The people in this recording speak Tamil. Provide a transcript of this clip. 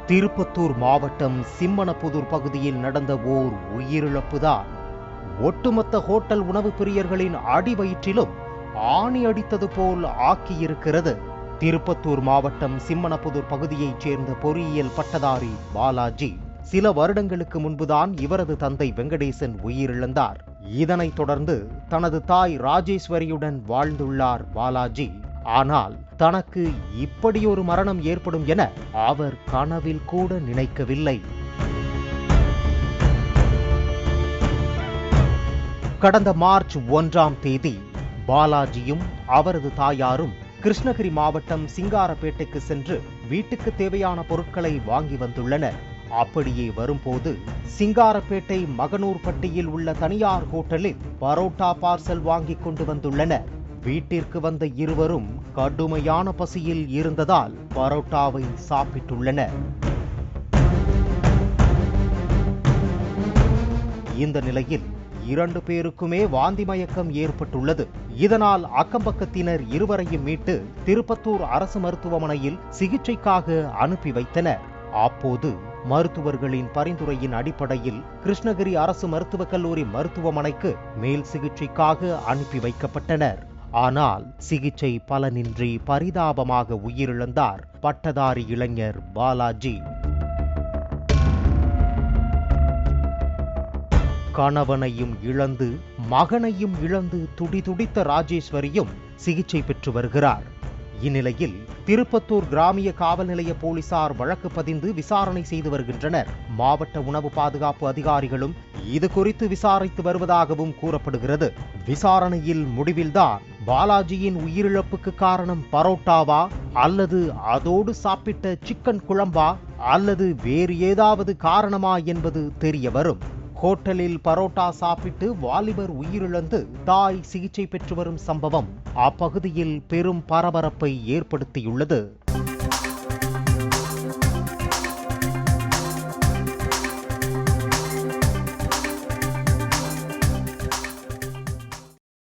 திருப்பத்தூர் மாவட்டம் சிம்மனப்புதூர் பகுதியில் நடந்த ஓர் உயிரிழப்புதான் ஒட்டுமொத்த ஹோட்டல் உணவு பிரியர்களின் அடிவயிற்றிலும் ஆணி அடித்தது போல் ஆக்கியிருக்கிறது. திருப்பத்தூர் மாவட்டம் சிம்மனப்புதூர் பகுதியைச் சேர்ந்த பொறியியல் பட்டதாரி பாலாஜி சில வருடங்களுக்கு முன்புதான் இவரது தந்தை வெங்கடேசன் உயிரிழந்தார். இதனைத் தொடர்ந்து தனது தாய் ராஜேஸ்வரியுடன் வாழ்ந்துள்ளார் பாலாஜி. ஆனால் தனக்கு இப்படியொரு மரணம் ஏற்படும் என அவர் கனவில் கூட நினைக்கவில்லை. கடந்த மார்ச் 1ஆம் தேதி பாலாஜியும் அவரது தாயாரும் கிருஷ்ணகிரி மாவட்டம் சிங்காரப்பேட்டைக்கு சென்று வீட்டுக்கு தேவையான பொருட்களை வாங்கி வந்துள்ளனர். அப்படியே வரும்போது சிங்காரப்பேட்டை மகனூர்பட்டியில் உள்ள தனியார் ஹோட்டலில் பரோட்டா பார்சல் வாங்கி கொண்டு வந்துள்ளனர். வீட்டிற்கு வந்த இருவரும் கடுமையான பசியில் இருந்ததால் பரோட்டாவை சாப்பிட்டுள்ளனர். இந்த நிலையில் 2 பேருக்குமே வாந்தி மயக்கம் ஏற்பட்டுள்ளது. இதனால் அக்கம்பக்கத்தினர் இருவரையும் மீட்டு திருப்பத்தூர் அரசு மருத்துவமனையில் சிகிச்சைக்காக அனுப்பி வைத்தனர். அப்போது மருத்துவர்களின் பரிந்துரையின் அடிப்படையில் கிருஷ்ணகிரி அரசு மருத்துவக் கல்லூரி மருத்துவமனைக்கு மேல் சிகிச்சைக்காக அனுப்பி வைக்கப்பட்டனர். ஆனால் சிகிச்சை பலனின்றி பரிதாபமாக உயிரிழந்தார் பட்டதாரி இளைஞர் பாலாஜி. கணவனையும் இழந்து மகனையும் இழந்து துடிதுடித்த ராஜேஸ்வரியும் சிகிச்சை பெற்று வருகிறார். இந்நிலையில் திருப்பத்தூர் கிராமிய காவல் நிலைய போலீசார் வழக்கு பதிந்து விசாரணை செய்து வருகின்றனர். மாவட்ட உணவு பாதுகாப்பு அதிகாரிகளும் இது குறித்து விசாரித்து வருவதாகவும் கூறப்படுகிறது. விசாரணையில் முடிவில்தான் பாலாஜியின் உயிரிழப்புக்கு காரணம் பரோட்டாவா அல்லது அதோடு சாப்பிட்ட சிக்கன் குழம்பா அல்லது வேறு ஏதாவது காரணமா என்பது தெரிய வரும். ஹோட்டலில் பரோட்டா சாப்பிட்டு வாலிபர் உயிரிழந்து தாய் சிகிச்சை பெற்று வரும் சம்பவம் அப்பகுதியில் பெரும் பரபரப்பை ஏற்படுத்தியுள்ளது.